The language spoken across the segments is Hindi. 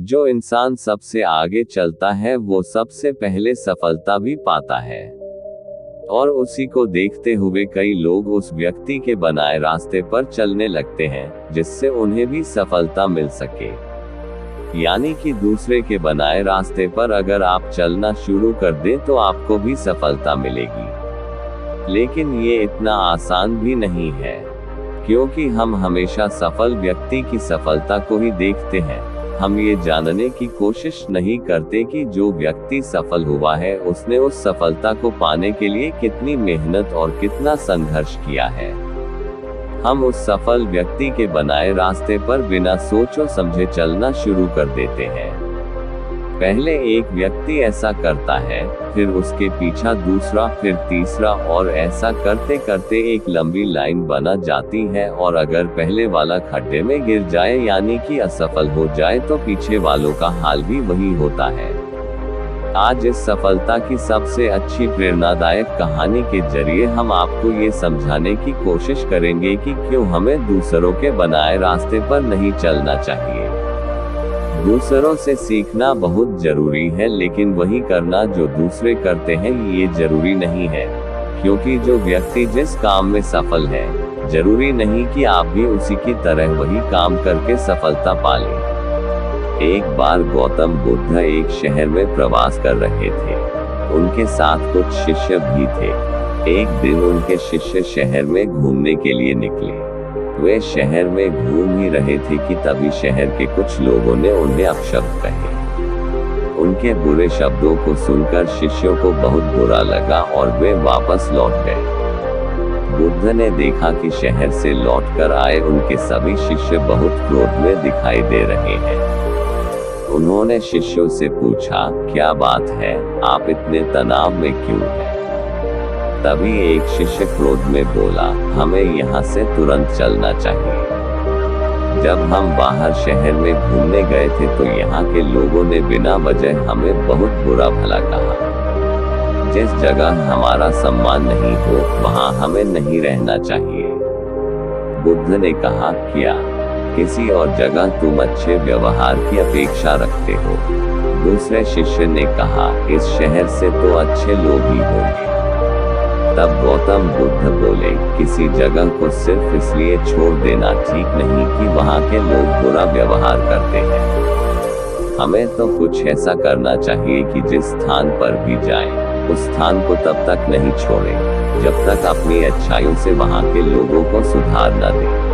जो इंसान सबसे आगे चलता है वो सबसे पहले सफलता भी पाता है, और उसी को देखते हुए कई लोग उस व्यक्ति के बनाए रास्ते पर चलने लगते हैं, जिससे उन्हें भी सफलता मिल सके। यानी कि दूसरे के बनाए रास्ते पर अगर आप चलना शुरू कर दें तो आपको भी सफलता मिलेगी। लेकिन ये इतना आसान भी नहीं है, क्योंकि हम हमेशा सफल व्यक्ति की सफलता को ही देखते हैं। हम ये जानने की कोशिश नहीं करते कि जो व्यक्ति सफल हुआ है उसने उस सफलता को पाने के लिए कितनी मेहनत और कितना संघर्ष किया है। हम उस सफल व्यक्ति के बनाए रास्ते पर बिना सोचो समझे चलना शुरू कर देते हैं। पहले एक व्यक्ति ऐसा करता है, फिर उसके पीछा दूसरा, फिर तीसरा, और ऐसा करते करते एक लंबी लाइन बना जाती है। और अगर पहले वाला खड्डे में गिर जाए यानी कि असफल हो जाए तो पीछे वालों का हाल भी वही होता है। आज इस सफलता की सबसे अच्छी प्रेरणादायक कहानी के जरिए हम आपको ये समझाने की कोशिश करेंगे कि क्यों हमें दूसरों के बनाए रास्ते पर नहीं चलना चाहिए। दूसरों से सीखना बहुत जरूरी है, लेकिन वही करना जो दूसरे करते हैं ये जरूरी नहीं है, क्योंकि जो व्यक्ति जिस काम में सफल है, जरूरी नहीं कि आप भी उसी की तरह वही काम करके सफलता पा लें। एक बार गौतम बुद्ध एक शहर में प्रवास कर रहे थे। उनके साथ कुछ शिष्य भी थे। एक दिन उनके शिष्य शहर में घूमने के लिए निकले। वे शहर में घूम ही रहे थे कि तभी शहर के कुछ लोगों ने उन्हें अपशब्द कहे। उनके बुरे शब्दों को सुनकर शिष्यों को बहुत बुरा लगा और वे वापस लौट गए। बुद्ध ने देखा कि शहर से लौटकर आए उनके सभी शिष्य बहुत क्रोध में दिखाई दे रहे हैं। उन्होंने शिष्यों से पूछा, क्या बात है, आप इतने तनाव में क्यों हैं? तभी एक शिष्य क्रोध में बोला, हमें यहाँ से तुरंत चलना चाहिए। जब हम बाहर शहर में घूमने गए थे तो यहाँ के लोगों ने बिना वजह हमें बहुत बुरा भला कहा। जिस जगह हमारा सम्मान नहीं हो वहाँ हमें नहीं रहना चाहिए। बुद्ध ने कहा, क्या किसी और जगह तुम अच्छे व्यवहार की अपेक्षा रखते हो? दूसरे शिष्य ने कहा, इस शहर से तो अच्छे लोग ही होंगे। तब गौतम बुद्ध बोले, किसी जगह को सिर्फ इसलिए छोड़ देना ठीक नहीं कि वहाँ के लोग बुरा व्यवहार करते हैं। हमें तो कुछ ऐसा करना चाहिए कि जिस स्थान पर भी जाएं, उस स्थान को तब तक नहीं छोड़ें जब तक अपनी अच्छाइयों से वहाँ के लोगों को सुधार न दें।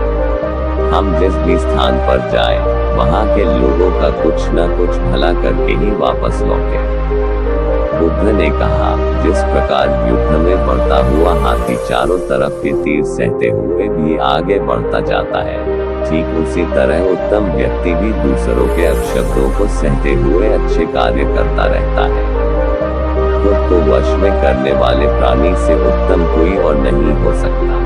हम जिस भी स्थान पर जाएं, वहाँ के लोगों का कुछ न कुछ भला करके ही वापस लौटें। बुद्ध ने कहा, जिस प्रकार युद्ध में बढ़ता हुआ हाथी चारों तरफ के तीर सहते हुए भी आगे बढ़ता जाता है, ठीक उसी तरह उत्तम व्यक्ति भी दूसरों के अपशब्दों को सहते हुए अच्छे कार्य करता रहता है। खुद को वश में करने वाले प्राणी से उत्तम कोई और नहीं हो सकता।